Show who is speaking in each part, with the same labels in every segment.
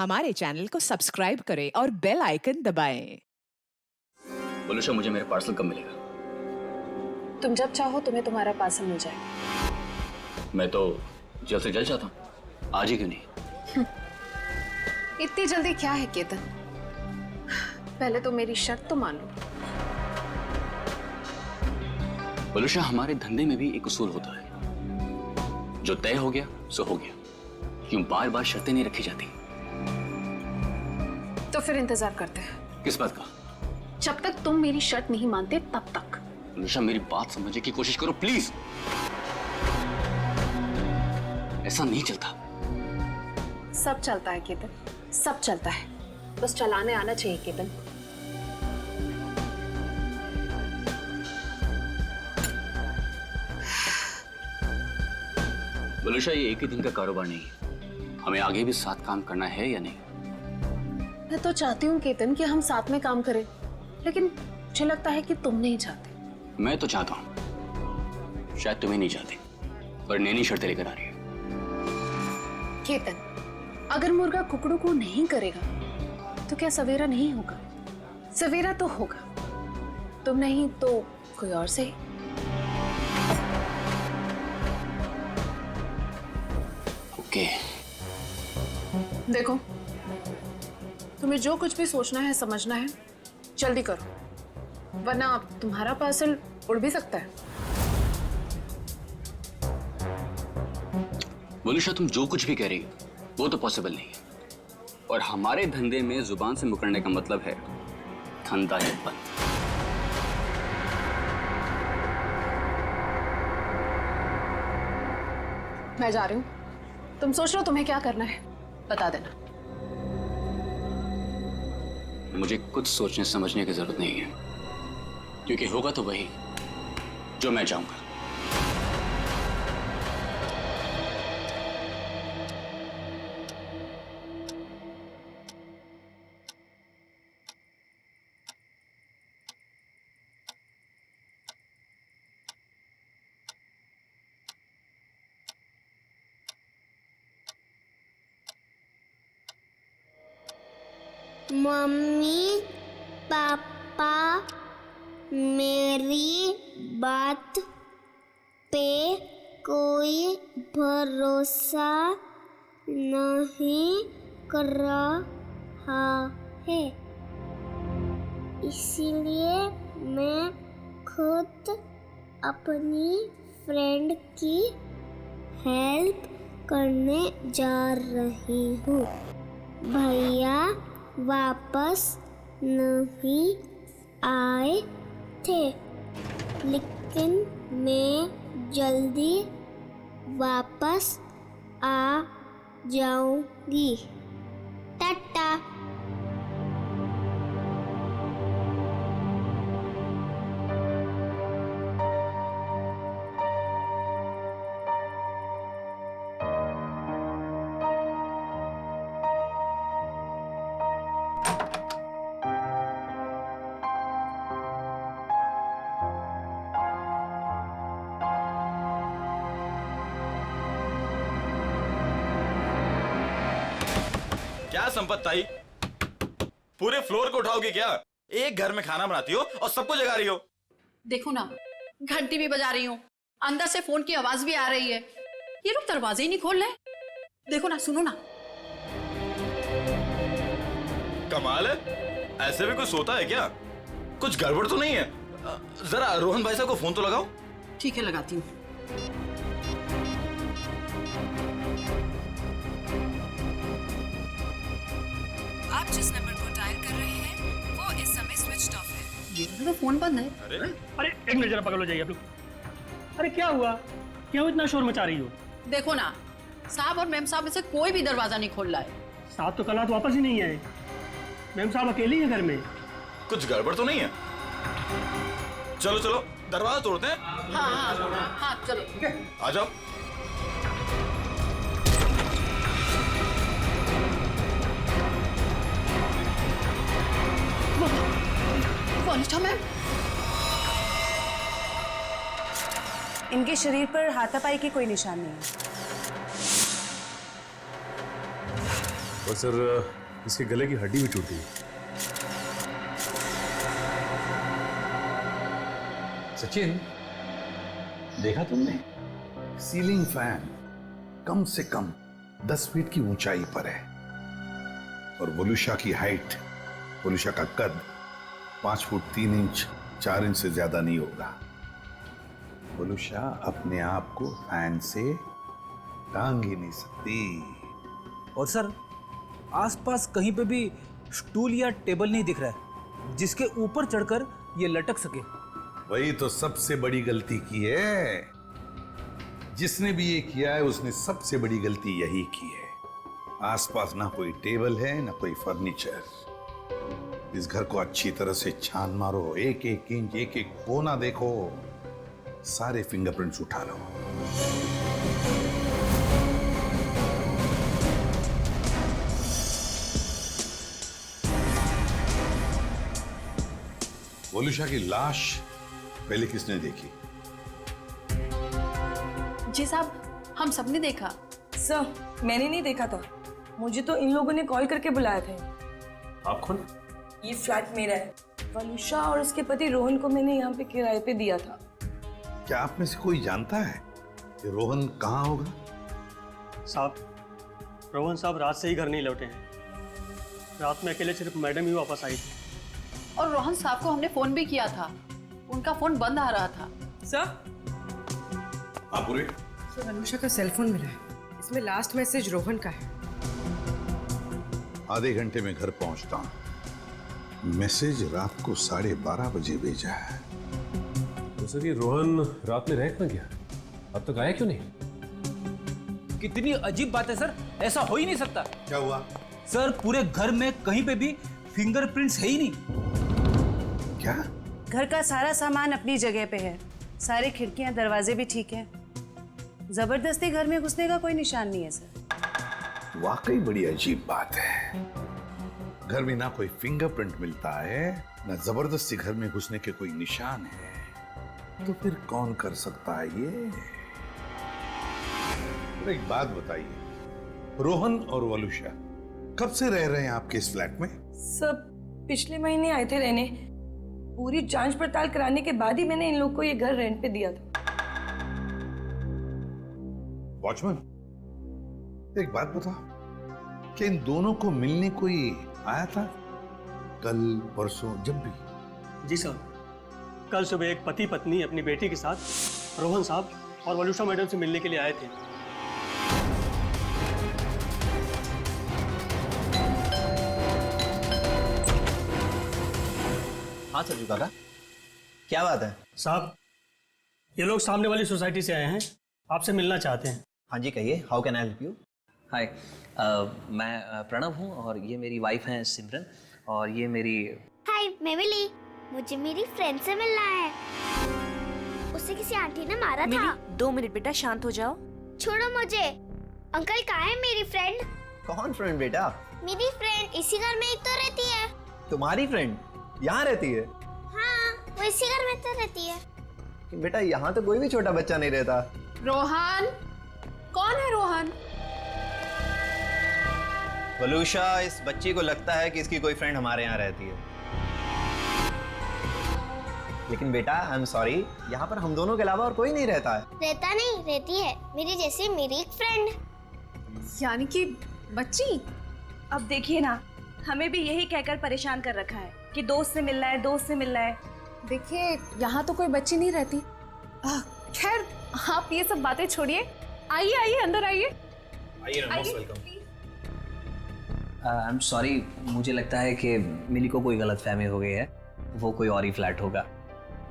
Speaker 1: हमारे चैनल को सब्सक्राइब करें और बेल आइकन दबाएं।
Speaker 2: बोलूशा, मुझे मेरा पार्सल कब मिलेगा?
Speaker 3: तुम जब चाहो तुम्हें तुम्हारा पार्सल मिल जाएगा।
Speaker 2: मैं तो जल्द से जल्द चाहता हूँ, आज ही क्यों नहीं?
Speaker 3: इतनी जल्दी क्या है केतन? पहले तो मेरी शर्त तो मान लो।
Speaker 2: बोलूशा, हमारे धंधे में भी एक उसूल होता है, जो तय हो गया सो हो गया। क्यों बार बार शर्तें नहीं रखी जाती?
Speaker 3: तो फिर इंतजार करते हैं।
Speaker 2: किस बात का?
Speaker 3: जब तक तुम मेरी शर्त नहीं मानते तब तक।
Speaker 2: बोलूशा, मेरी बात समझने की कोशिश करो प्लीज। ऐसा नहीं चलता।
Speaker 3: सब चलता है केतन, सब चलता है, बस चलाने आना चाहिए केतन।
Speaker 2: बोलूशा, ये एक ही दिन का कारोबार नहीं है, हमें आगे भी साथ काम करना है या नहीं?
Speaker 3: मैं तो चाहती हूँ केतन कि हम साथ में काम करें, लेकिन मुझे लगता है कि तुम नहीं चाहते।
Speaker 2: मैं तो चाहता हूँ, शायद तुम्हें नहीं चाहते, पर नैनी शर्तें लेकर आ रही है।
Speaker 3: केतन, अगर मुर्गा कुकड़ू को नहीं करेगा तो क्या सवेरा नहीं होगा? सवेरा तो होगा, तुम नहीं तो कोई और सही।
Speaker 2: ओके।
Speaker 3: देखो, तुम्हें जो कुछ भी सोचना है समझना है जल्दी करो, वरना तुम्हारा पार्सल उड़ भी सकता है।
Speaker 2: बोलूशा, तुम जो कुछ भी कह रही हो वो तो पॉसिबल नहीं है, और हमारे धंधे में जुबान से मुकरने का मतलब है धंधा है बंद।
Speaker 3: मैं जा रही हूँ, तुम सोच लो तुम्हें क्या करना है, बता देना।
Speaker 2: मुझे कुछ सोचने समझने की जरूरत नहीं है, क्योंकि होगा तो वही जो मैं चाहूंगा।
Speaker 4: मम्मी पापा मेरी बात पे कोई भरोसा नहीं कर रहा है, इसीलिए मैं खुद अपनी फ्रेंड की हेल्प करने जा रही हूँ। भैया वापस नहीं आए थे, लेकिन मैं जल्दी वापस आ जाऊंगी। टाटा।
Speaker 5: क्या संपत ताई, पूरे फ्लोर को उठाओगी क्या? एक घर में खाना बनाती हो और सबको जगा रही हो।
Speaker 6: देखो ना, घंटी भी बजा रही हूँ, अंदर से फोन की आवाज भी आ रही है, ये लोग दरवाजे ही नहीं खोल रहे। देखो ना, सुनो ना।
Speaker 5: कमाल है, ऐसे भी कोई सोता है क्या? कुछ गड़बड़ तो नहीं है? जरा रोहन भाई साहब को फोन तो लगाओ।
Speaker 6: ठीक है, लगाती हूँ।
Speaker 7: आप जिस नंबर को डायल कर रहे हैं वो इस समय स्विच्ड ऑफ है।
Speaker 6: ये तो फोन बंद है।
Speaker 8: अरे एक मिनट, जरा पकड़ लो, जाइए आप लोग। अरे क्या हुआ? क्यों इतना शोर मचा रही हो?
Speaker 6: देखो ना, साहब और मैम साहब में से कोई भी दरवाजा नहीं खोल रहा है।
Speaker 8: साहब तो कल रात वापस ही नहीं आए। मैम साहब अकेले ही है घर में।
Speaker 5: कुछ गड़बड़ तो नहीं है? चलो चलो दरवाजा तोड़ते हैं।
Speaker 6: हाँ हाँ हाँ, चलो
Speaker 5: आ जाओ।
Speaker 6: वनिष्ठा मैम,
Speaker 9: इनके शरीर पर हाथापाई के कोई निशान नहीं है।
Speaker 10: और सर इसके गले की हड्डी भी टूटी है।
Speaker 11: सचिन, देखा तुमने? सीलिंग फैन कम से कम 10 फीट की ऊंचाई पर है और वोलुशा की हाइट, वोलुशा का कद 5 फुट 3 इंच 4 इंच से ज्यादा नहीं होगा। वोलुशा अपने आप को फैन से टांग ही नहीं सकती।
Speaker 12: और सर आसपास कहीं पे भी स्टूल या टेबल नहीं दिख रहा है जिसके ऊपर चढ़कर ये लटक सके।
Speaker 11: वही तो सबसे बड़ी गलती की है। जिसने भी ये किया है उसने सबसे बड़ी गलती यही की है। आसपास ना कोई टेबल है ना कोई फर्नीचर। इस घर को अच्छी तरह से छान मारो, एक एक इंच एक एक कोना देखो, सारे फिंगरप्रिंट्स उठा लो। वोलुशा की लाश पहले किसने देखी?
Speaker 6: जी साहब, हम सबने देखा।
Speaker 9: सर, मैंने नहीं देखा था, मुझे तो इन लोगों ने कॉल करके बुलाया था।
Speaker 10: आप कौन?
Speaker 9: ये फ्लैट मेरा है। वलुषा और उसके पति रोहन को मैंने यहाँ पे किराए पे दिया था।
Speaker 11: क्या आप में से कोई जानता है कि रोहन कहाँ होगा?
Speaker 8: साहब, रोहन साहब रात से ही घर नहीं लौटे हैं। रात में अकेले सिर्फ मैडम ही वापस आई थी।
Speaker 6: और रोहन साहब को हमने फोन भी किया था, उनका फोन बंद आ रहा था।
Speaker 9: सर,
Speaker 11: पूरे
Speaker 7: वलुषा का सेलफोन मिला है, इसमें लास्ट मैसेज रोहन का है।
Speaker 11: आधे घंटे में घर पहुंचता हूं। मैसेज रात को 12:30 बजे भेजा है।
Speaker 10: तो सर ये रोहन रात में रह क्यों गया? अब तक आया क्यों नहीं?
Speaker 12: कितनी अजीब बात है सर, ऐसा हो ही नहीं सकता।
Speaker 11: क्या हुआ?
Speaker 12: सर पूरे घर में कहीं पे भी फिंगरप्रिंट्स है ही नहीं।
Speaker 11: क्या?
Speaker 9: घर का सारा सामान अपनी जगह पे है, सारे खिड़कियां दरवाजे भी ठीक हैं। जबरदस्ती घर में घुसने का कोई निशान नहीं है सर।
Speaker 11: वाकई बड़ी अजीब बात है। घर में ना कोई फिंगरप्रिंट मिलता है ना जबरदस्ती घर में घुसने के कोई निशान है, तो फिर कौन कर सकता है ये? और एक बात बताइए, रोहन और वलुषा कब से रह रहे हैं आपके इस फ्लैट में?
Speaker 9: सब पिछले महीने आए थे रहने। पूरी जांच पड़ताल कराने के बाद ही मैंने इन लोग को ये घर रेंट पे दिया था।
Speaker 11: वॉचमैन, एक बात बता, क्या इन दोनों को मिलने कोई आया था कल परसों जब भी?
Speaker 8: जी सर, कल सुबह एक पति पत्नी अपनी बेटी के साथ रोहन साहब और वलुषा मैडम से मिलने के लिए आए थे।
Speaker 13: हाँ सरजू काका, क्या बात है?
Speaker 8: साहब, ये लोग सामने वाली सोसाइटी से आए हैं, आपसे मिलना चाहते हैं।
Speaker 13: हाँ जी कहिए, how can I help you?
Speaker 14: Hi, मैं प्रणव हूँ और ये मेरी वाइफ हैं सिमरन और ये मेरी।
Speaker 4: हाय, मैं मिली। मुझे मेरी फ्रेंड से मिलना है। उसे किसी आंटी ने मारा था।
Speaker 9: 2 मिनट बेटा, शांत हो जाओ।
Speaker 4: छोड़ो मुझे। अंकल कहाँ है मेरी फ्रेंड?
Speaker 13: कौन फ्रेंड बेटा?
Speaker 4: मेरी फ्रेंड इसी घर में ही तो रहती है।
Speaker 13: तुम्हारी फ्रेंड यहाँ रहती है?
Speaker 4: हाँ, वो इसी घर में तो रहती है।
Speaker 13: बेटा यहाँ तो कोई भी छोटा बच्चा नहीं रहता।
Speaker 6: रोहन? कौन है रोहन?
Speaker 13: वलुषा, इस बच्ची को लगता है कि इसकी कोई फ्रेंड हमारे यहाँ रहती है, लेकिन बेटा आई एम सॉरी, यहाँ पर हम दोनों के अलावा और कोई नहीं रहता है।
Speaker 4: रहता नहीं, रहती है मेरी जैसी मेरी एक फ्रेंड।
Speaker 3: यानी कि बच्ची?
Speaker 9: अब देखिए ना, हमें भी यही कहकर परेशान कर रखा है कि दोस्त से मिलना है, दोस्त से मिलना है।
Speaker 3: देखिए, यहाँ तो कोई बच्ची नहीं रहती। खैर, आप ये सब बातें छोड़िए। आइए आइए, अंदर आइए।
Speaker 13: आइए, most welcome.
Speaker 14: I am sorry, मुझे लगता है कि मिली को कोई गलतफहमी हो गई है, वो कोई और ही फ्लैट होगा।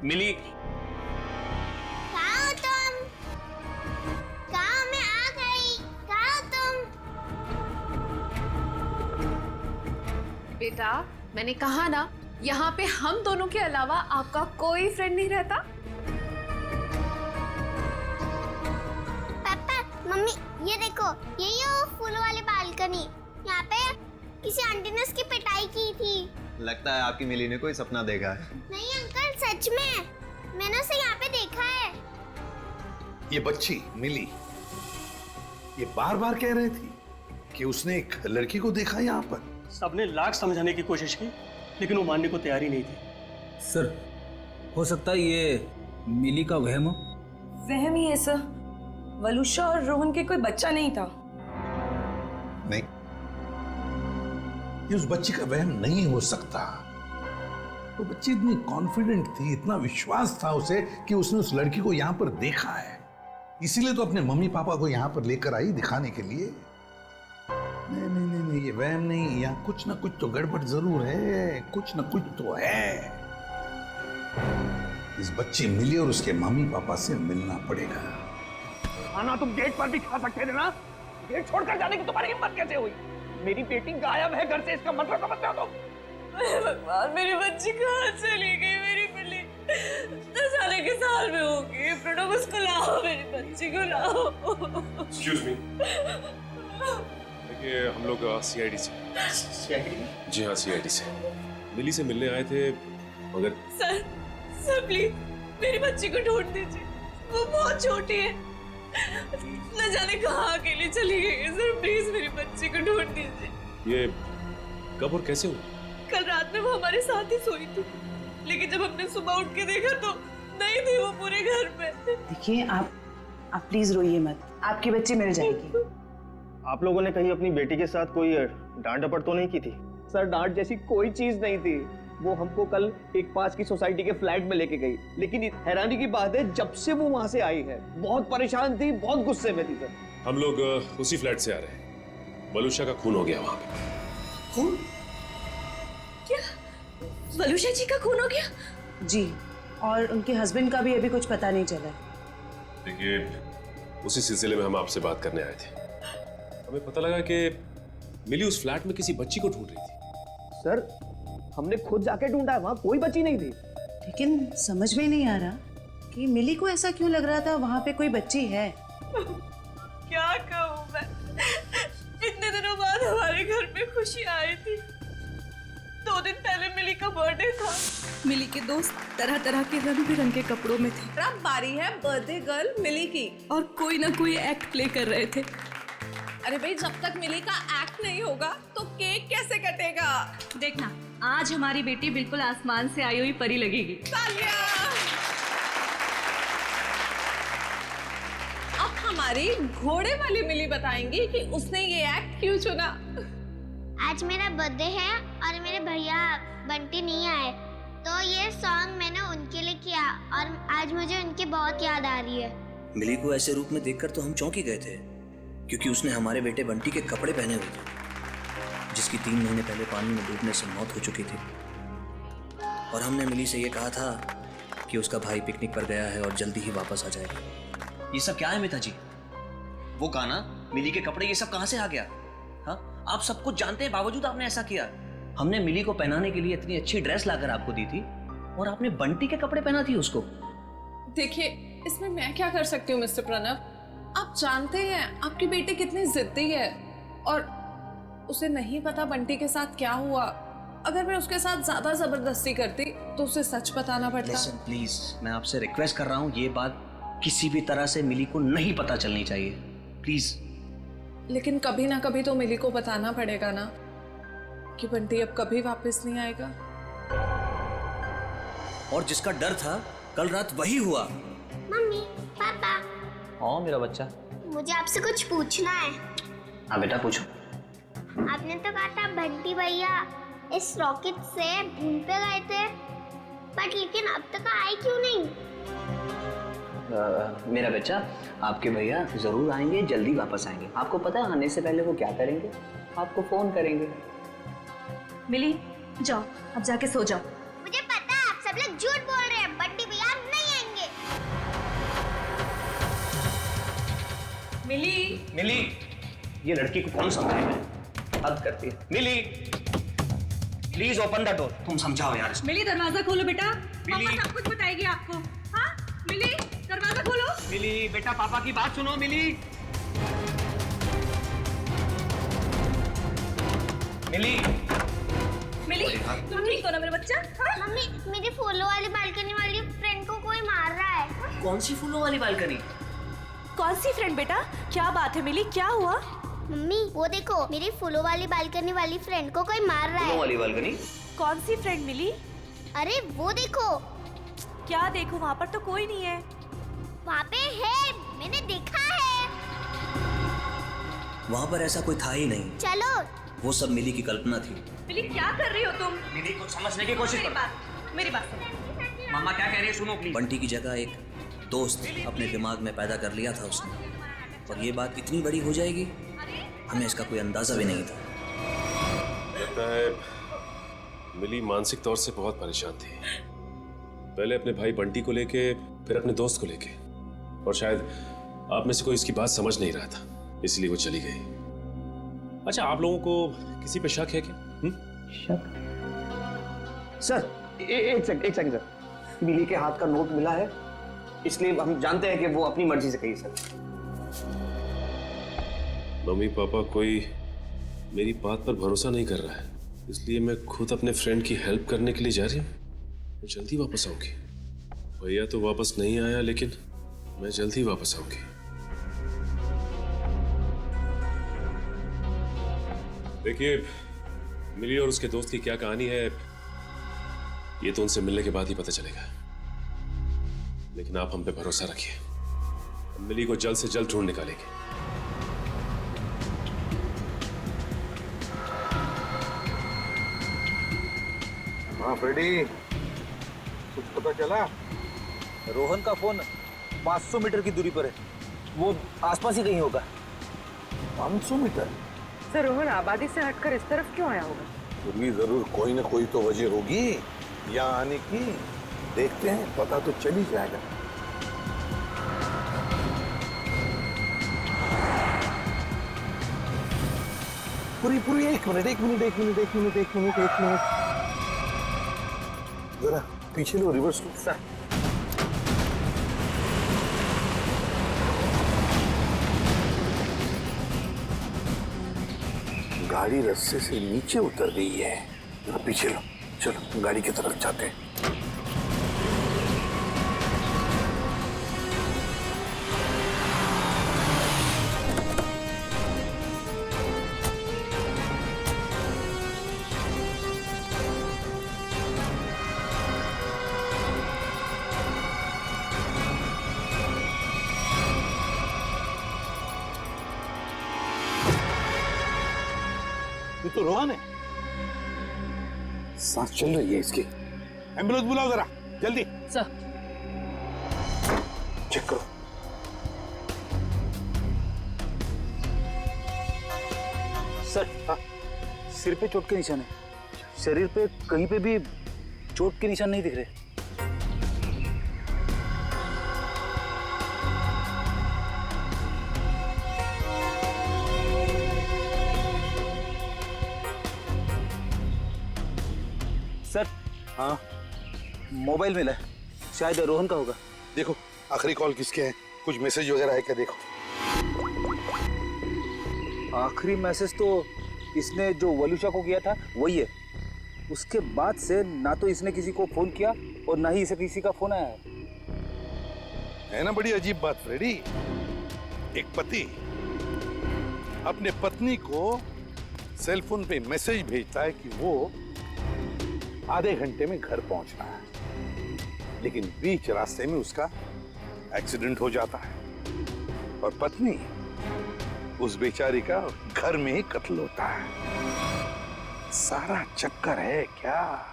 Speaker 13: मिली,
Speaker 4: कहाँ हो तुम? कहाँ? मैं आ गई। कहाँ हो तुम?
Speaker 3: बेटा, मैंने कहा ना, यहाँ पे हम दोनों के अलावा आपका कोई फ्रेंड नहीं रहता।
Speaker 4: पापा, मम्मी, ये देखो, यही है वो फूलों वाली बालकनी। यहाँ पे किसी आंटी ने उसकी पिटाई की थी।
Speaker 13: लगता है आपकी मिली ने कोई सपना देखा है।
Speaker 4: नहीं अंकल, सच में मैंने उसे यहाँ पे देखा है।
Speaker 11: ये बच्ची मिली, ये बार बार कह रही थी कि उसने एक लड़की को देखा यहाँ पर।
Speaker 8: सबने लाख समझाने की कोशिश की लेकिन वो मानने को तैयार ही नहीं थी।
Speaker 12: सर हो सकता है ये मिली का वहम हो।
Speaker 7: वहम ही है सर। वलुषा और रोहन के कोई बच्चा नहीं था।
Speaker 11: नहीं, ये उस बच्ची का वहम नहीं हो सकता। वो बच्ची इतनी कॉन्फिडेंट थी, इतना विश्वास था उसे कि उसने उस लड़की को यहाँ पर देखा है, इसीलिए तो अपने मम्मी पापा को यहाँ पर लेकर आई दिखाने के लिए। नहीं नहीं नहीं नहीं, ये वहम नहीं, यहाँ कुछ ना कुछ तो गड़बड़ जरूर है, कुछ ना कुछ तो है। इस बच्ची मिली और उसके मम्मी पापा से मिलना पड़ेगा।
Speaker 15: खाना तुम गेट पर भी खा सकते थे ना, गेट छोड़कर जाने की तुम्हारी हिम्मत कैसे हुई? मेरी बेटी गायब है घर से, इसका मतलब समझते हो तुम?
Speaker 7: भगवान, मेरी बच्ची कहाँ चली गई? मेरी बिल्ली 10 साल के साल में होगी। प्रणव उसको लाओ, मेरी बच्ची को लाओ।
Speaker 10: एक्सक्यूज मी, देखिए हम लोग सीआईडी से। जी हाँ, सीआईडी से मिली से मिलने आए थे, मगर
Speaker 7: सर प्लीज मेरी बच्ची को ढूंढ दीजिए, वो बहुत छोटी है, न जाने कहाँ अकेली चली गई है। सर प्लीज मेरी बच्ची को ढूंढ दीजिए।
Speaker 10: ये कब और कैसे हुआ?
Speaker 7: कल रात में वो हमारे साथ ही सोई थी, लेकिन जब हमने सुबह उठ के देखा तो नहीं थी वो पूरे घर में।
Speaker 9: देखिए आप प्लीज रोइए मत, आपकी बच्ची मिल जाएगी।
Speaker 15: आप लोगों ने कहीं अपनी बेटी के साथ कोई डांट डपट तो नहीं की थी? सर डांट जैसी कोई चीज नहीं थी। वो हमको कल एक पास की सोसाइटी के फ्लैट में लेके गई, लेकिन हैरानी की बात है जब से वो वहां से आई है बहुत परेशान थी, बहुत गुस्से में थी। सर
Speaker 10: हम लोग उसी फ्लैट से आ रहे हैं। वलुषा का खून हो गया वहां पे।
Speaker 7: खून? क्या वलुषा जी का खून हो गया?
Speaker 9: जी, और उनके हस्बैंड का भी अभी कुछ पता नहीं चला।
Speaker 10: देखिए उसी सिलसिले में हम आपसे बात करने आए थे। हमें पता लगा कि मिली उस फ्लैट में किसी बच्ची को ढूंढ रही थी।
Speaker 15: सर हमने खुद जाके ढूंढा, वहां कोई बच्ची नहीं थी।
Speaker 9: लेकिन समझ में नहीं आ रहा कि मिली को ऐसा क्यों लग रहा था वहां पे कोई बच्ची है।
Speaker 7: क्या कहूँ मैं, इतने दिनों बाद हमारे घर में खुशी आई थी। 2 दिन पहले मिली का बर्थडे था। मिली के दोस्त तरह तरह के रंग बिरंगे कपड़ों में थे। अब बारी है बर्थडे गर्ल मिली की, और कोई ना कोई एक्ट प्ले कर रहे थे। अरे भाई, जब तक मिली का एक्ट नहीं होगा तो केक कैसे कटेगा?
Speaker 16: देखना, आज हमारी बेटी बिल्कुल आसमान से आई हुई परी लगेगी।
Speaker 7: अब हमारी घोड़े वाली मिली बताएंगी कि उसने ये एक्ट क्यों चुना।
Speaker 4: आज मेरा बर्थडे है और मेरे भैया बंटी नहीं आए, तो ये सॉन्ग मैंने उनके लिए किया और आज मुझे उनकी बहुत याद आ रही है।
Speaker 14: मिली को ऐसे रूप में देखकर तो हम चौंक ही गए थे, क्योंकि उसने हमारे बेटे बंटी के कपड़े पहने हुए थे, जिसकी 3 महीने पहले पानी में डूबने से मौत हो चुकी थी। और हमने मिली से ये कहा था कि उसका भाई पिकनिक पर गया है और जल्दी ही वापस आ जाएगा। ये सब क्या है मिता जी? वो गाना, मिली के कपड़े, ये सब कहाँ से आ गया? हाँ, आप सब कुछ जानते हैं, बावजूद आपने ऐसा किया। हमने मिली को पहनाने के लिए इतनी अच्छी ड्रेस लाकर आपको दी थी और आपने बंटी के कपड़े पहना दिए उसको।
Speaker 7: देखिए, इसमें मैं क्या कर सकती हूँ मिस्टर प्रणव? आप जानते हैं आपकी बेटी कितनी जिद्दी है, और उसे नहीं पता बंटी के साथ क्या हुआ। अगर मैं उसके साथ ज्यादा जबरदस्ती करती तो उसे सच बताना पड़ता।
Speaker 14: Listen, please, मैं आपसे रिक्वेस्ट कर रहा हूँ, ये बात किसी भी तरह से मिली को नहीं पता चलनी चाहिए, प्लीज।
Speaker 7: लेकिन कभी ना कभी तो मिली को बताना पड़ेगा ना कि बंटी अब कभी वापस नहीं आएगा।
Speaker 14: और जिसका डर था कल रात वही हुआ।
Speaker 4: मम्मी, पापा,
Speaker 14: हाँ मेरा बच्चा,
Speaker 4: मुझे आपसे कुछ पूछना है।
Speaker 14: हाँ बेटा पूछो।
Speaker 4: आपने तो कहा था बंटी भैया इस रॉकेट से मून पे गए थे, बट लेकिन अब तक आए क्यों नहीं?
Speaker 14: मेरा बच्चा, आपके भैया जरूर आएंगे, जल्दी वापस आएंगे। आपको पता है आने से पहले वो क्या करेंगे? आपको फोन करेंगे।
Speaker 16: मिली, जाओ अब जाके सो जाओ।
Speaker 4: मुझे पता है आप सब लोग झूठ बोल रहे हैं, बंटी भैया अब नहीं आएंगे।
Speaker 14: मिली, ये लड़की को कौन समझाएगा? हद करती है। मिली, प्लीज ओपन द डोर। तुम समझाओ यार इसको।
Speaker 16: मिली, दरवाजा खोलो बेटा, पापा सब कुछ बताएगी आपको। हाँ मिली, दरवाजा खोलो।
Speaker 15: मिली बेटा, पापा की बात सुनो। मिली,
Speaker 14: मिली,
Speaker 16: तुम ठीक हो ना मेरा बच्चा? हाँ?
Speaker 4: मम्मी, मेरी फूलों वाली बालकनी वाली फ्रेंड को कोई मार रहा है।
Speaker 14: कौन सी फूलों वाली बालकनी?
Speaker 16: कौन सी फ्रेंड बेटा? क्या बात है मिली, क्या हुआ?
Speaker 4: मम्मी वो देखो, मेरी फूलों वाली बालकनी वाली फ्रेंड को कोई मार रहा है।
Speaker 14: फूलों वाली बालकनी?
Speaker 7: कौन सी फ्रेंड मिली?
Speaker 4: अरे वो देखो।
Speaker 7: क्या देखो, वहाँ पर तो कोई नहीं है।
Speaker 4: वहाँ पे है, मैंने देखा है।
Speaker 14: वहाँ पर ऐसा कोई था ही नहीं।
Speaker 4: चलो।
Speaker 14: वो सब मिली की कल्पना थी।
Speaker 7: मिली क्या कर रही हो तुम?
Speaker 14: मिली को समझने की कोशिश करो।
Speaker 7: मेरी बात सुनो।
Speaker 14: मम्मा क्या कह रही है सुनो प्लीज। बंटी की जगह एक दोस्त अपने दिमाग में पैदा कर लिया था उसने, और ये बात इतनी बड़ी हो जाएगी हमें इसका कोई अंदाजा भी नहीं था।
Speaker 10: लगता है मिली मानसिक तौर से बहुत परेशान थी, पहले अपने भाई बंटी को लेके, फिर अपने दोस्त को लेके, और शायद आप में से कोई इसकी बात समझ नहीं रहा था, इसलिए वो चली गई। अच्छा, आप लोगों को किसी पे शक है क्या?
Speaker 15: शक? सर एक सेकंड सर, मिली के हाथ का नोट मिला है, इसलिए हम जानते हैं कि वो अपनी मर्जी से गई। सर
Speaker 10: मम्मी पापा कोई मेरी बात पर भरोसा नहीं कर रहा है, इसलिए मैं खुद अपने फ्रेंड की हेल्प करने के लिए जा रही हूँ। मैं जल्दी वापस आऊंगी। भैया तो वापस नहीं आया, लेकिन मैं जल्दी वापस आऊंगी। देखिए, मिली और उसके दोस्त की क्या कहानी है ये तो उनसे मिलने के बाद ही पता चलेगा, लेकिन आप हम पे भरोसा रखिए, हम मिली को जल्द से जल्द ढूंढ निकालेंगे।
Speaker 11: हाँ फ्रेडी, कुछ पता चला?
Speaker 12: रोहन का फोन 500 मीटर की दूरी पर है, वो आसपास ही कहीं होगा।
Speaker 11: 500 मीटर?
Speaker 9: सर रोहन आबादी से हटकर इस तरफ क्यों आया होगा?
Speaker 11: फिर भी जरूर कोई ना कोई तो वजह होगी यहाँ आने की। देखते हैं, पता तो चल ही जाएगा। पूरी एक मिनट जरा पीछे लो, रिवर्स लो। सर गाड़ी रास्ते से नीचे उतर गई है, जरा पीछे लो। चलो गाड़ी की तरफ जाते हैं। ये तो रोहन है, सांस चल रही है इसकी। एम्बुलेंस बुलाओ जरा जल्दी।
Speaker 9: सर
Speaker 11: चेक करो।
Speaker 12: सर हाँ, सिर पे चोट के निशान है, शरीर पे कहीं पे भी चोट के निशान नहीं दिख रहे। सर हाँ, मोबाइल मिला है, शायद रोहन का होगा।
Speaker 11: देखो आखिरी कॉल किसके है, कुछ मैसेज वगैरह है क्या? देखो
Speaker 12: आखिरी मैसेज तो इसने जो वलुषा को किया था वही है। उसके बाद से ना तो इसने किसी को फोन किया और ना ही इसे किसी का फोन आया
Speaker 11: है ना। बड़ी अजीब बात फ्रेडी, एक पति अपने पत्नी को सेल फोन पे मैसेज भेजता है कि वो आधे घंटे में घर पहुंचना है, लेकिन बीच रास्ते में उसका एक्सीडेंट हो जाता है और पत्नी उस बेचारी का घर में ही कत्ल होता है। सारा चक्कर है क्या?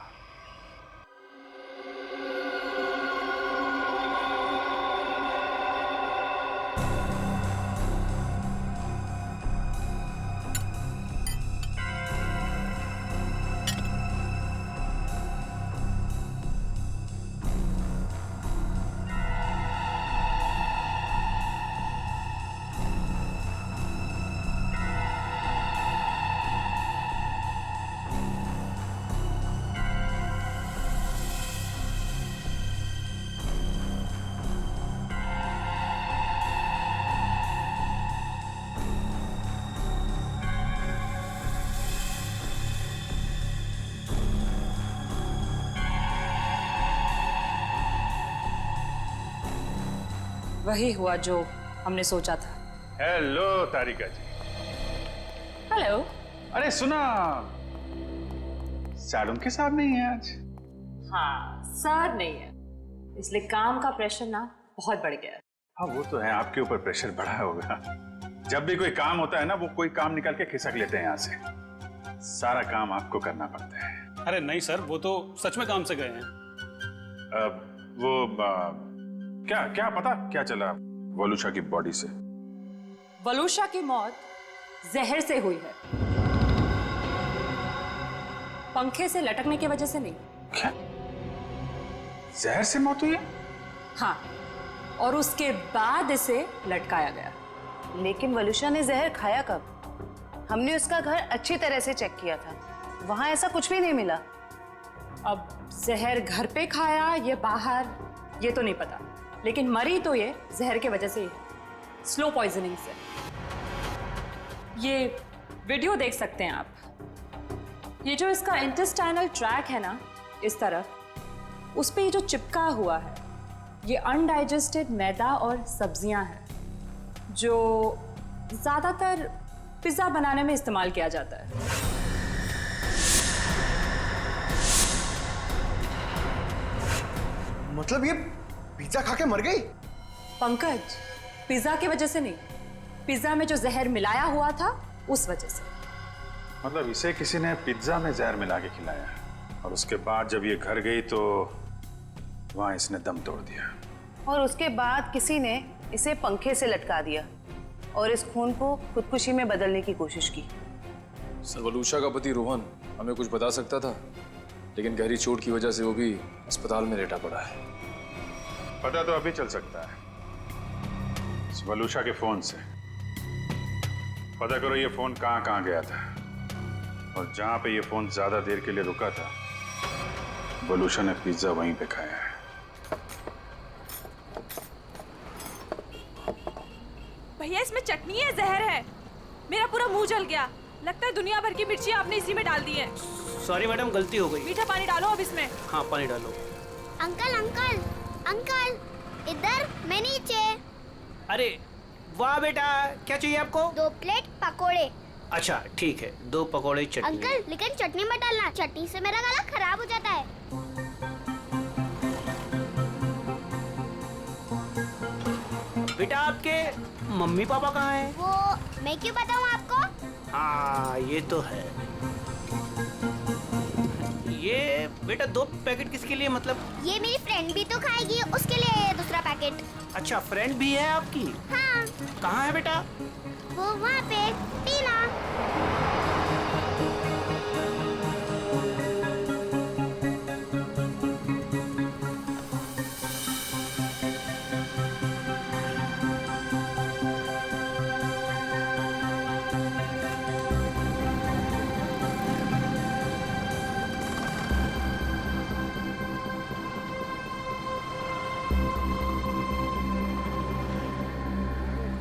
Speaker 9: वही हुआ जो हमने सोचा था।
Speaker 11: हेलो तारिका जी,
Speaker 17: हेलो।
Speaker 11: अरे सुना, सर उनके साथ नहीं है आज।
Speaker 17: हाँ, सर नहीं है, इसलिए काम का प्रेशर ना बहुत बढ़ गया है।
Speaker 11: हाँ वो तो है, आपके ऊपर प्रेशर बढ़ा होगा। जब भी कोई काम होता है ना, वो कोई काम निकाल के खिसक लेते हैं यहाँ से। सारा काम आपको करना पड़ता है।
Speaker 8: अरे नहीं सर, वो तो सच में काम से गए हैं।
Speaker 11: क्या पता क्या चला वलूशा की बॉडी से?
Speaker 17: वलूशा की मौत जहर से हुई है, पंखे से लटकने की वजह से नहीं।
Speaker 11: क्या? जहर से मौत हुई है?
Speaker 17: हाँ, और उसके बाद इसे लटकाया गया।
Speaker 9: लेकिन वलूशा ने जहर खाया कब? हमने उसका घर अच्छी तरह से चेक किया था, वहां ऐसा कुछ भी नहीं मिला।
Speaker 17: अब जहर घर पे खाया या बाहर ये तो नहीं पता, लेकिन मरी तो ये जहर की वजह से ही है, स्लो पॉइजनिंग से। ये वीडियो देख सकते हैं आप। ये जो इसका इंटेस्टाइनल ट्रैक है ना, इस तरफ, उस पे ये जो चिपका हुआ है, ये अनडाइजेस्टेड मैदा और सब्जियां हैं जो ज्यादातर पिज्जा बनाने में इस्तेमाल किया जाता है।
Speaker 13: मतलब ये पिज्जा खा के मर गई?
Speaker 17: पंकज, पिज्जा की वजह से नहीं, पिज्जा में जो जहर मिलाया हुआ था उस वजह से।
Speaker 11: मतलब इसे किसी ने पिज्जा में जहर मिला के खिलाया और उसके बाद जब ये घर गई तो वहां इसने दम तोड़ दिया,
Speaker 9: और उसके बाद किसी ने इसे पंखे से लटका दिया और इस खून को खुदकुशी में बदलने की कोशिश की।
Speaker 10: सर वलूशा का पति रोहन हमें कुछ बता सकता था, लेकिन गहरी चोट की वजह से वो भी अस्पताल में लेटा पड़ा है।
Speaker 11: पता तो अभी चल सकता है इस वलूशा के फोन से। पता करो ये फोन कहाँ गया था, और जहां पे ये फोन ज्यादा देर के लिए रुका था, वलूशा ने पिज्जा वहीं पे खाया है।
Speaker 7: भैया इसमें चटनी है, जहर है। मेरा पूरा मुंह जल गया। लगता है दुनिया भर की मिर्ची आपने इसी में डाल दी है।
Speaker 14: सॉरी मैडम, गलती हो गई।
Speaker 7: मीठा पानी डालो अब इसमें।
Speaker 14: हाँ, पानी डालो।
Speaker 4: अंकल अंकल अंकल, इधर, मैं नीचे।
Speaker 14: अरे वाह बेटा, क्या चाहिए आपको?
Speaker 4: 2 प्लेट पकोड़े।
Speaker 14: अच्छा ठीक है, 2 पकोड़े चटनी।
Speaker 4: अंकल लेकिन चटनी मत डालना, चटनी से मेरा गला खराब हो जाता है।
Speaker 14: बेटा आपके मम्मी पापा कहाँ हैं?
Speaker 4: वो मैं क्यों बताऊँ आपको?
Speaker 14: हाँ ये तो है। ये बेटा 2 पैकेट किसके लिए? मतलब
Speaker 4: ये मेरी फ्रेंड भी तो खाएगी, उसके लिए ये दूसरा पैकेट।
Speaker 14: अच्छा, फ्रेंड भी है आपकी?
Speaker 4: हाँ।
Speaker 14: कहाँ है बेटा?
Speaker 4: वो वहाँ पे, टीना।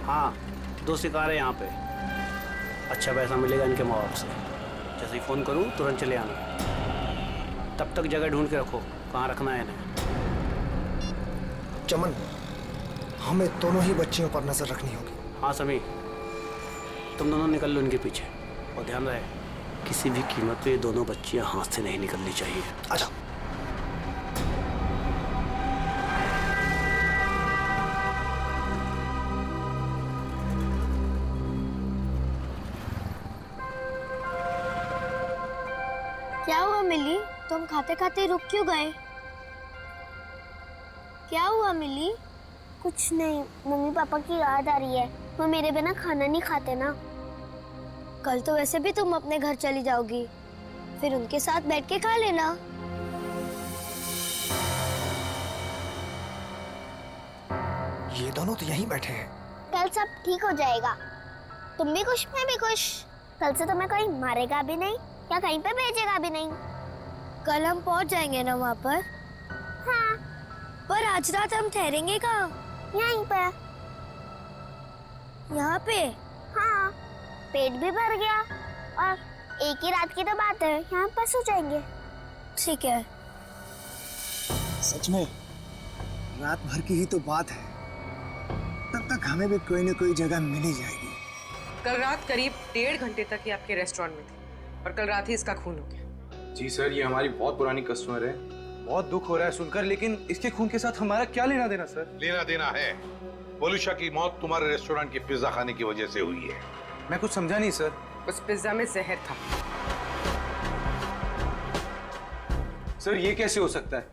Speaker 14: हाँ, 2 शिकार है यहाँ पे। अच्छा पैसा मिलेगा इनके माँ बाप से। जैसे ही फ़ोन करूँ तुरंत चले आना। तब तक जगह ढूंढ के रखो, कहाँ रखना है इन्हें।
Speaker 13: चमन, हमें दोनों ही बच्चियों पर नजर रखनी होगी।
Speaker 14: हाँ समी, तुम दोनों निकल लो इनके पीछे, और ध्यान रहे किसी भी कीमत पे ये दोनों बच्चियाँ हाथ से नहीं निकलनी चाहिए।
Speaker 13: अच्छा।
Speaker 4: क्या हुआ मिली? तुम खाते खाते रुक क्यों गए? क्या हुआ मिली? कुछ नहीं, मम्मी पापा की याद आ रही है। वो मेरे बिना खाना नहीं खाते ना। कल तो वैसे भी तुम अपने घर चली जाओगी, फिर उनके साथ बैठ के खा लेना।
Speaker 13: ये दोनों तो यहीं बैठे हैं।
Speaker 4: कल सब ठीक हो जाएगा। तुम भी खुश, मैं भी खुश। कल से तुम्हें कोई मारेगा भी नहीं या कहीं पे भेजेगा भी नहीं। कल हम पहुंच जाएंगे ना वहाँ पर? हाँ। पर आज रात हम ठहरेंगे कहाँ? यहीं पर। यहाँ पे? हाँ। पेट भी भर गया और एक ही रात की तो बात है, यहाँ पर सो जाएंगे। ठीक है।
Speaker 13: सच में रात भर की ही तो बात है, तब तक हमें भी कोई न कोई जगह मिल ही जाएगी।
Speaker 18: कल रात करीब 1.5 घंटे तक ये आपके रेस्टोरेंट में थी और कल रात ही इसका खून हो गया।
Speaker 12: जी सर, ये हमारी बहुत पुरानी कस्टमर है। बहुत दुख हो रहा है सुनकर, लेकिन इसके खून के साथ हमारा क्या लेना देना सर?
Speaker 11: लेना देना है। वोलुशा की मौत तुम्हारे रेस्टोरेंट के पिज्जा खाने की वजह से हुई है।
Speaker 12: मैं कुछ समझा नहीं सर।
Speaker 18: उस पिज्जा में जहर था।
Speaker 12: सर ये कैसे हो सकता है?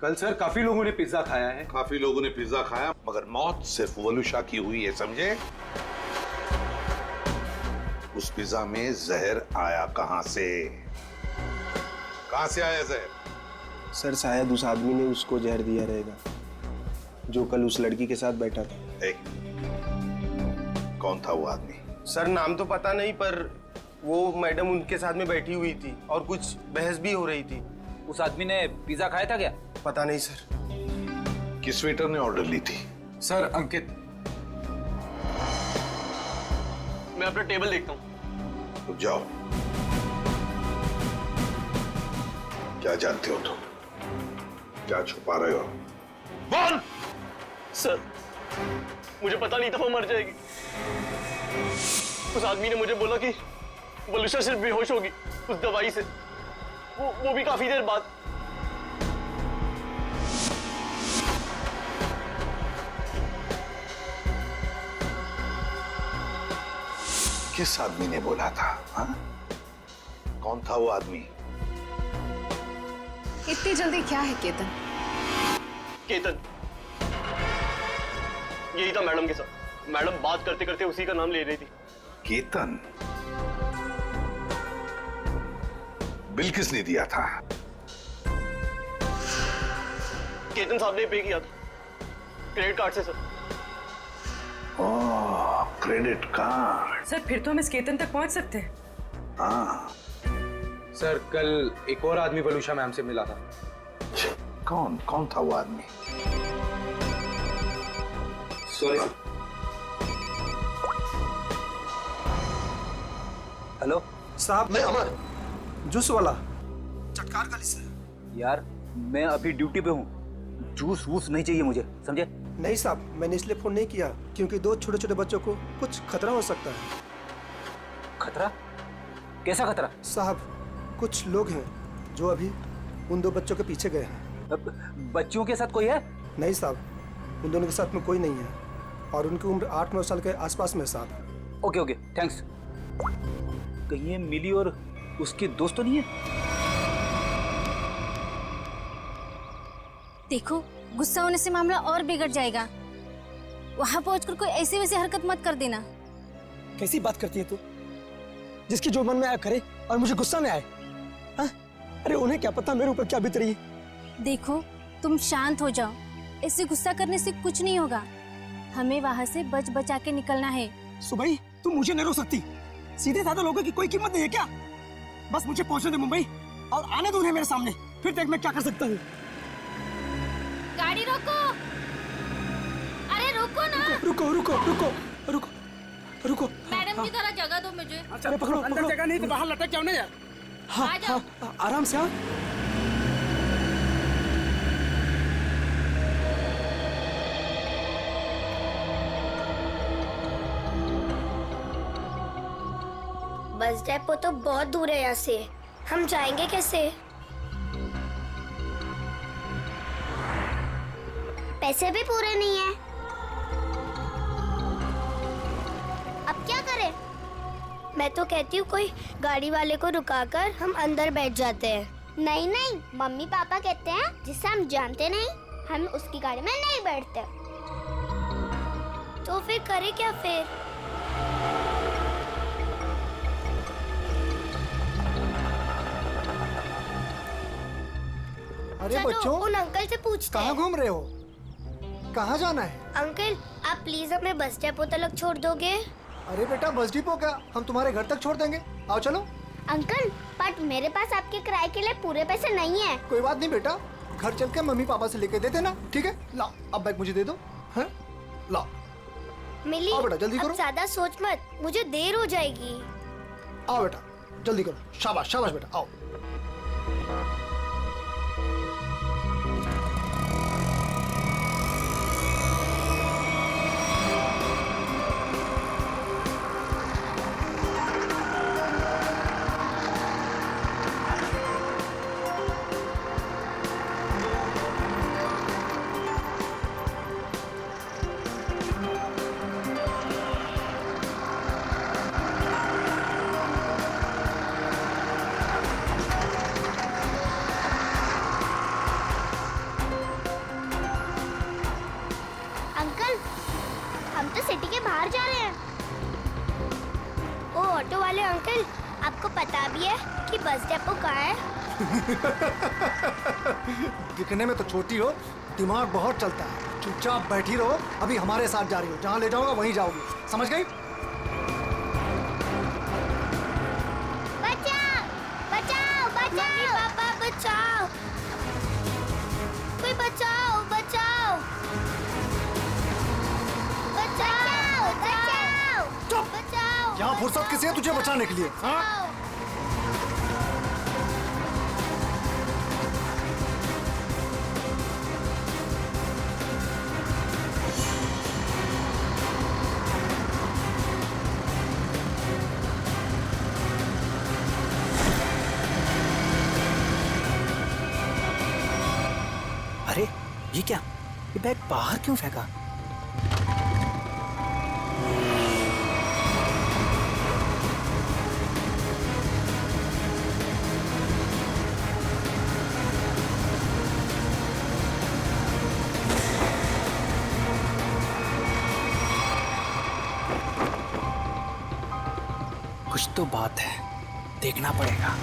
Speaker 12: कल सर काफी लोगों ने पिज्जा खाया है।
Speaker 11: काफी लोगों ने पिज्जा खाया, मगर मौत सिर्फ वोलुशा की हुई है, समझे? उस पिज्जा में जहर आया कहां से? कहां से आया जहर?
Speaker 15: सर शायद उस आदमी ने उसको जहर दिया रहेगा जो कल उस लड़की के साथ बैठा था।
Speaker 11: कौन था वो आदमी?
Speaker 15: सर नाम तो पता नहीं, पर वो मैडम उनके साथ में बैठी हुई थी और कुछ बहस भी हो रही थी।
Speaker 12: उस आदमी ने पिज्जा खाया था क्या?
Speaker 15: पता नहीं सर।
Speaker 11: किस वेटर ने ऑर्डर ली थी?
Speaker 12: सर अंकित।
Speaker 15: मैं अपना टेबल देखता हूँ।
Speaker 11: तो जाओ। क्या जानते हो तुम? क्या छुपा रहे हो?
Speaker 15: बोल! सर मुझे पता नहीं था वो मर जाएगी। उस आदमी ने मुझे बोला कि वोलुशा सिर्फ बेहोश होगी उस दवाई से, वो भी काफी देर बाद।
Speaker 11: किस आदमी ने बोला था? हाँ? कौन था वो आदमी?
Speaker 3: इतनी जल्दी क्या है केतन?
Speaker 15: केतन यही था मैडम के साथ। मैडम बात करते करते उसी का नाम ले रही थी।
Speaker 11: केतन? बिल किसने दिया था?
Speaker 15: केतन साहब ने पे किया था क्रेडिट कार्ड से सर।
Speaker 11: ओह, क्रेडिट कार्ड।
Speaker 18: सर फिर तो हम इस केतन तक पहुंच सकते हैं।
Speaker 11: हाँ।
Speaker 12: सर कल एक और आदमी वोलुशा मैम से मिला था।
Speaker 11: कौन था वो आदमी?
Speaker 12: सॉरी।
Speaker 15: हेलो
Speaker 19: साहब, मैं अमर, जूस वाला, चटकार गली से।
Speaker 12: यार मैं अभी ड्यूटी पे हूँ, जूस वूस नहीं चाहिए मुझे, समझे?
Speaker 19: नहीं साहब, मैंने इसलिए फोन नहीं किया क्योंकि 2 छोटे छोटे बच्चों को कुछ खतरा हो सकता है।
Speaker 12: खतरा? कैसा खतरा?
Speaker 19: साहब कुछ लोग हैं जो अभी उन 2 बच्चों के पीछे गए हैं।
Speaker 12: बच्चियों के साथ कोई है?
Speaker 19: नहीं साहब, उन दोनों के साथ में कोई नहीं है और उनकी उम्र 8-9 साल के आसपास में साहब।
Speaker 12: Okay okay thanks. कहीं ये मिली और उसके दोस्त तो नहीं है?
Speaker 4: देखो गुस्सा होने से मामला और बिगड़ जाएगा। वहां पहुंचकर कोई ऐसी वैसी हरकत मत कर देना।
Speaker 19: कैसी बात करती है तू? जिसकी जो मन में आया करे और मुझे गुस्सा में आए? हाँ? अरे उन्हें क्या पता मेरे ऊपर क्या बीत रही है।
Speaker 4: देखो तुम शांत हो जाओ, ऐसे गुस्सा करने से कुछ नहीं होगा। हमें वहां से बच बचा के निकलना है।
Speaker 19: सुबह तुम मुझे नहीं रोक सकती। सीधे साधे लोगों की कोई कीमत नहीं है क्या? बस मुझे पहुंचने दे मुंबई और आने दो उन्हें मेरे सामने, फिर देख मैं क्या कर सकता हूँ।
Speaker 4: गाड़ी रोको। अरे रोको ना।
Speaker 19: रुको रुको रुको रुको रुको।
Speaker 4: मैडम की तरह जगह दो मुझे।
Speaker 19: अरे पकड़ो, अंदर जगह नहीं तो बाहर लटक जाओ ना यार। हाँ हाँ आराम से। हाँ
Speaker 4: बस डेपो तो बहुत दूर है यहाँ से, हम जाएंगे कैसे? पैसे भी पूरे नहीं है। अब क्या करें? मैं तो कहती हूँ कोई गाड़ी वाले को रुकाकर हम अंदर बैठ जाते हैं। नहीं नहीं, मम्मी पापा कहते हैं जिसे हम जानते नहीं हम उसकी गाड़ी में नहीं बैठते। तो फिर करें क्या फिर?
Speaker 19: अरे बच्चों,
Speaker 4: उन अंकल से पूछते
Speaker 19: कहाँ घूम रहे हो? कहाँ जाना है?
Speaker 4: अंकल आप प्लीज हमें बस डेपो तक छोड़ दोगे?
Speaker 19: अरे बेटा बस डिपो क्या, हम तुम्हारे घर तक छोड़ देंगे। आओ चलो।
Speaker 4: अंकल बट मेरे पास आपके किराए के लिए पूरे पैसे नहीं है।
Speaker 19: कोई बात नहीं बेटा, घर चल के मम्मी पापा से लेके दे देना, ठीक है? लाओ अब बैग मुझे दे दो। हैं? लाओ।
Speaker 4: मिली
Speaker 19: आओ बेटा जल्दी करो।
Speaker 4: अब ज्यादा सोच मत, मुझे देर हो जाएगी।
Speaker 19: आओ बेटा जल्दी करो। शाबाश शाबाश बेटा, आओ।
Speaker 4: कि बस डेपो कहाँ है?
Speaker 19: दिखने में तो छोटी हो, दिमाग बहुत चलता है। चुपचाप बैठी रहो, अभी हमारे साथ जा रही हो, जहाँ ले जाऊंगा वहीं जाओगी, समझ गई?
Speaker 4: बचाओ, बचाओ, बचाओ, मम्मी पापा बचाओ, कोई बचाओ, बचाओ, बचाओ, बचाओ,
Speaker 19: चुप!
Speaker 4: बचाओ।
Speaker 19: यहाँ फुर्सत किसी है तुझे बचाने के लिए? हाँ?
Speaker 15: अरे ये क्या? ये बैग बाहर क्यों फेंका? कुछ तो बात है, देखना पड़ेगा।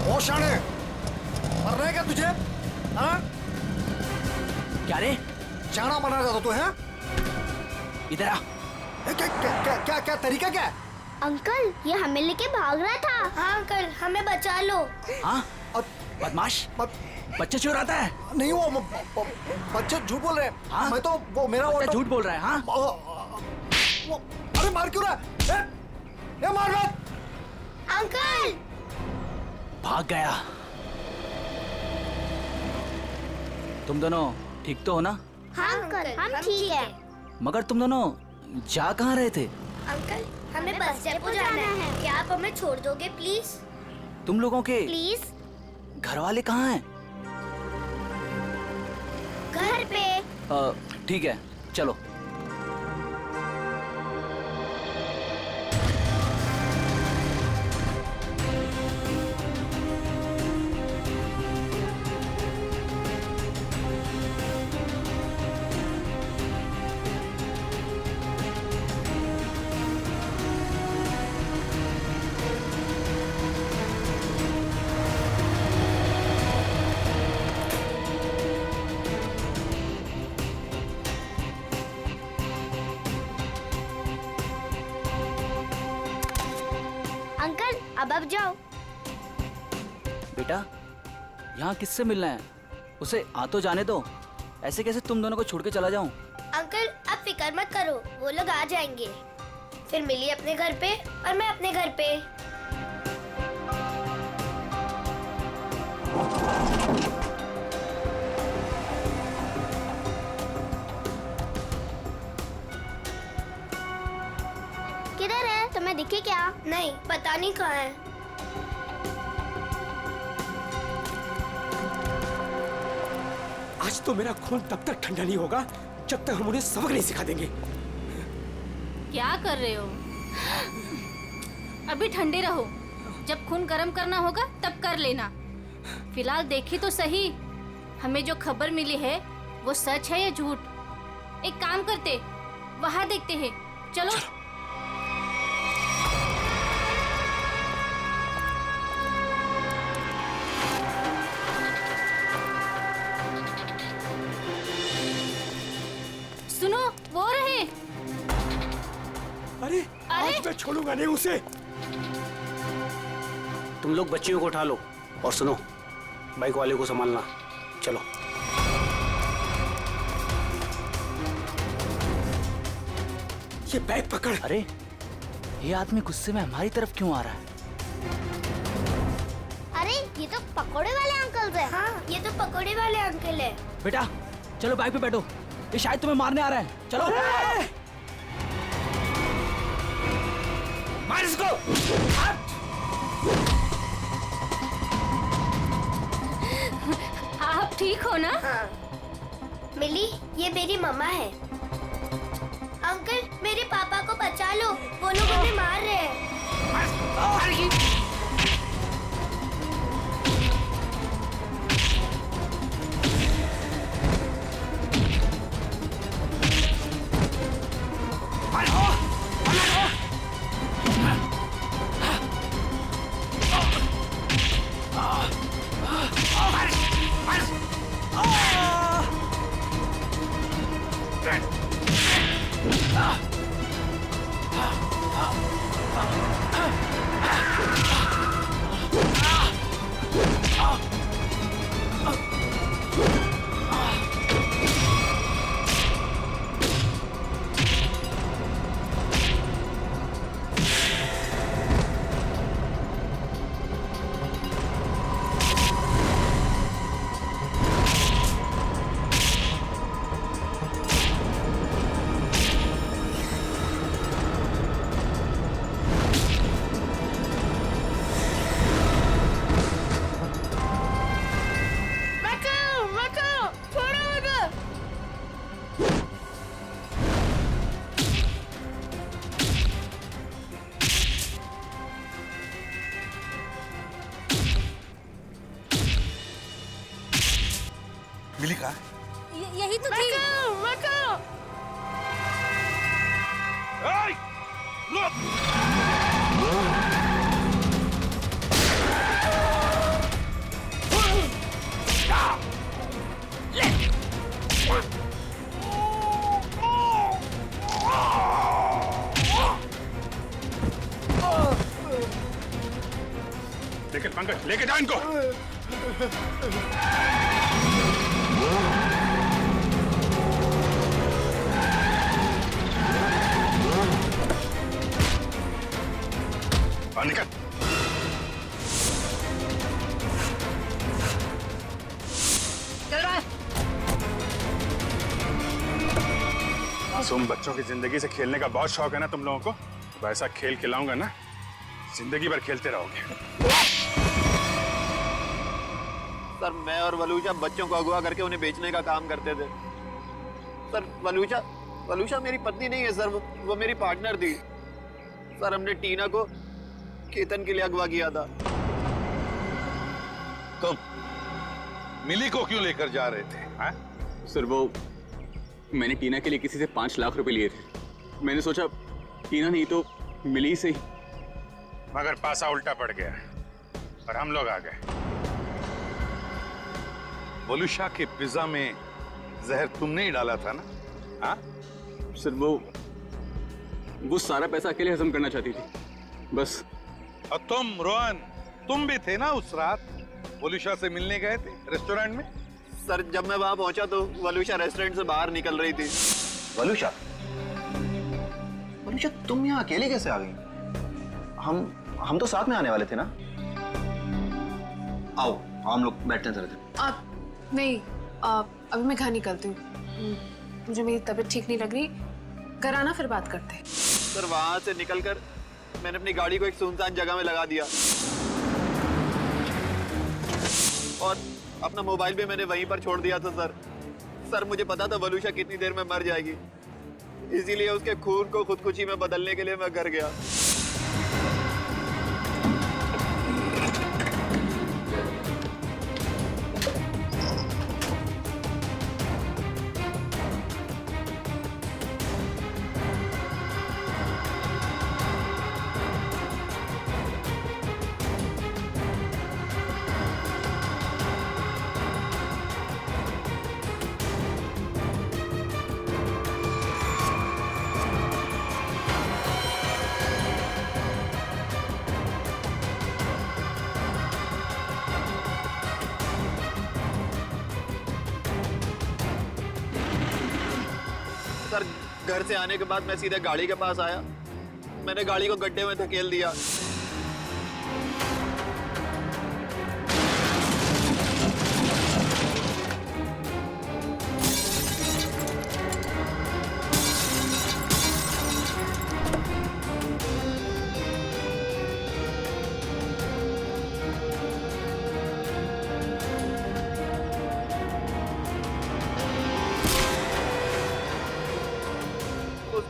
Speaker 19: ओ शाने, मर रहा है क्या तुझे? हाँ?
Speaker 15: क्या रे?
Speaker 19: शाना बना रहा था तू, है?
Speaker 15: इधर आ।
Speaker 19: क्या क्या क्या क्या क्या तरीका क्या है?
Speaker 4: अंकल, ये हमें लेके भाग रहा था। हाँ अंकल, हमें बचा लो।
Speaker 15: हाँ? बदमाश, बच्चे चुराता है?
Speaker 19: नहीं, वो बच्चे झूठ बोल रहे हैं।
Speaker 15: हाँ?
Speaker 19: मैं तो वो मेरा
Speaker 15: बच्चा झूठ बोल रहा है। हाँ?
Speaker 19: अरे मार क्यों रहा है? ए, मार मत!
Speaker 4: अंकल!
Speaker 15: भाग गया। तुम दोनों ठीक तो हो ना?
Speaker 4: हाँ अंकल, हम ठीक है।
Speaker 15: मगर तुम दोनों जा कहाँ रहे थे?
Speaker 4: अंकल, हमें बस डेपो जाना है। क्या आप हमें छोड़ दोगे प्लीज?
Speaker 15: तुम लोगों के
Speaker 4: प्लीज?
Speaker 15: घर वाले कहाँ हैं?
Speaker 4: घर पे।
Speaker 15: ठीक है, चलो।
Speaker 4: अंकल, अब जाओ।
Speaker 15: बेटा, यहाँ किससे मिलना है? उसे आ तो जाने दो। ऐसे कैसे तुम दोनों को छोड़ के चला जाऊं?
Speaker 4: अंकल, अब फिक्र मत करो, वो लोग आ जाएंगे। फिर मिली अपने घर पे और मैं अपने घर पे। किधर है? तुम्हें दिखे क्या? नहीं, पता नहीं कहाँ है।
Speaker 19: आज तो मेरा खून तब तक ठंडा नहीं होगा जब तक हम उन्हें सबक नहीं सिखा देंगे।
Speaker 20: क्या कर रहे हो? अभी ठंडे रहो, जब खून गर्म करना होगा तब कर लेना। फिलहाल देखी तो सही, हमें जो खबर मिली है वो सच है या झूठ? एक काम करते, वहां देखते हैं। चलो। सुनो, वो रहे।
Speaker 19: अरे आज मैं छोड़ूंगा नहीं उसे।
Speaker 15: तुम लोग बच्चियों को उठा लो और सुनो, बाइक वाले को संभालना। चलो।
Speaker 19: ये बैग पकड़।
Speaker 15: अरे, ये आदमी गुस्से में हमारी तरफ क्यों आ रहा है?
Speaker 4: अरे, ये तो पकोड़े वाले अंकल है। हाँ, ये तो पकोड़े वाले अंकल है।
Speaker 15: बेटा, चलो बाइक पे बैठो। ये शायद तुम्हें मारने आ रहा है। चलो। मार इसको।
Speaker 20: आप ठीक हो ना?
Speaker 4: मिली, ये मेरी मम्मा है। अंकल, मेरे पापा को बचा लो, वो लोग उन्हें मार रहे हैं।
Speaker 11: मिली कहाँ?
Speaker 4: यही तो थी।
Speaker 11: लेकिन पंकज, लेके जाओ इनको। निकल। मासूम बच्चों की जिंदगी से खेलने का बहुत शौक है ना तुम लोगों को? तो ऐसा खेल खिलाऊंगा ना, जिंदगी भर खेलते रहोगे।
Speaker 13: सर, मैं और वलूशा बच्चों को अगवा करके उन्हें बेचने का काम करते थे। सर, वलूशा मेरी पत्नी नहीं है सर, वो मेरी पार्टनर थी। सर, हमने टीना को केतन के लिए अगवा किया था।
Speaker 11: तुम मिली को क्यों लेकर जा रहे थे? हाँ?
Speaker 2: सर, वो मैंने टीना के लिए किसी से 5 लाख रुपए लिए थे। मैंने सोचा टीना नहीं तो मिली से ही।
Speaker 11: मगर पासा उल्टा पड़ गया और हम लोग आ गए। वलूशा के पिज्जा में जहर तुमने ही डाला था ना? हाँ?
Speaker 2: सर, वो सारा पैसा अकेले हजम करना चाहती थी, बस।
Speaker 11: और तुम रोहन, तुम भी थे ना उस रात? वलूशा से मिलने गए थे रेस्टोरेंट में?
Speaker 13: सर, जब मैं वहां पहुंचा तो वलूशा रेस्टोरेंट से बाहर निकल रही थी। वलूशा, तुम यहाँ अकेले कैसे आ गई? हम तो साथ में आने वाले थे ना? आओ, हम लोग बैठते हैं जरा।
Speaker 3: नहीं, अभी मैं घर निकलती हूँ। मुझे मेरी तबीयत ठीक नहीं लग रही। घर आना, फिर बात करते हैं।
Speaker 13: सर, वहां से निकलकर मैंने अपनी गाड़ी को एक सुनसान जगह में लगा दिया और अपना मोबाइल भी मैंने वहीं पर छोड़ दिया था। सर, मुझे पता था वलूशा कितनी देर में मर जाएगी, इसीलिए उसके खून को खुदकुशी में बदलने के लिए मैं घर गया। सर, घर से आने के बाद मैं सीधे गाड़ी के पास आया। मैंने गाड़ी को गड्ढे में धकेल दिया।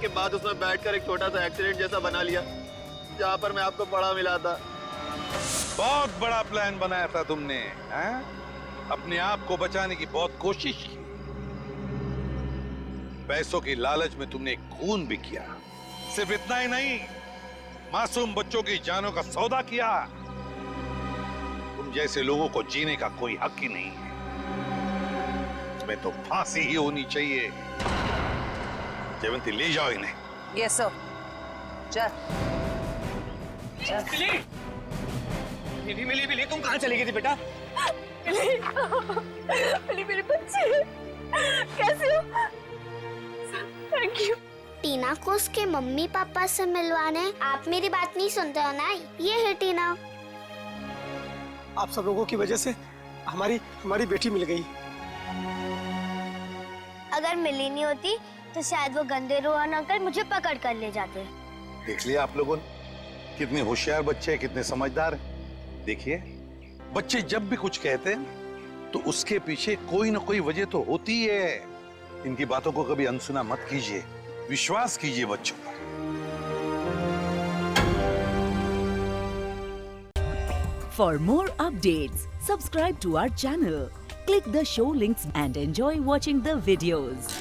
Speaker 13: उसके बाद उसमें बैठकर एक छोटा सा एक्सीडेंट जैसा बना लिया जहाँ पर मैं आपको पड़ा मिला था।
Speaker 11: बहुत बड़ा प्लान बनाया था तुमने, हैं? अपने आप को बचाने की बहुत कोशिश की। पैसों की लालच में तुमने खून भी किया। सिर्फ इतना ही नहीं, मासूम बच्चों की जानों का सौदा किया। तुम जैसे लोगों को जीने का कोई हक ही नहीं है। तुम्हें तो फांसी ही होनी चाहिए। जयवंती, ले जाओ इन्हें।
Speaker 9: Yes sir. चल
Speaker 15: मिली मिली मिली, तुम कहाँ चली गई थी बेटा?
Speaker 7: मिली मेरे बच्चे, कैसे हो? Thank you.
Speaker 4: टीना को उसके मम्मी पापा से मिलवाने आप मेरी बात नहीं सुनते हो ना? ये है टीना।
Speaker 19: आप सब लोगों की वजह से हमारी बेटी मिल गई।
Speaker 4: अगर मिली नहीं होती तो शायद वो गंदे रोहन अंकल मुझे पकड़ कर ले जाते।
Speaker 11: देख लिया आप लोगों ने कितने होशियार बच्चे हैं, कितने समझदार हैं। देखिए, बच्चे जब भी कुछ कहते हैं तो उसके पीछे कोई ना कोई वजह तो होती है। इनकी बातों को कभी अनसुना मत कीजिए, विश्वास कीजिए बच्चों पर।
Speaker 1: For more updates, subscribe to our channel, click the show links and enjoy watching the videos.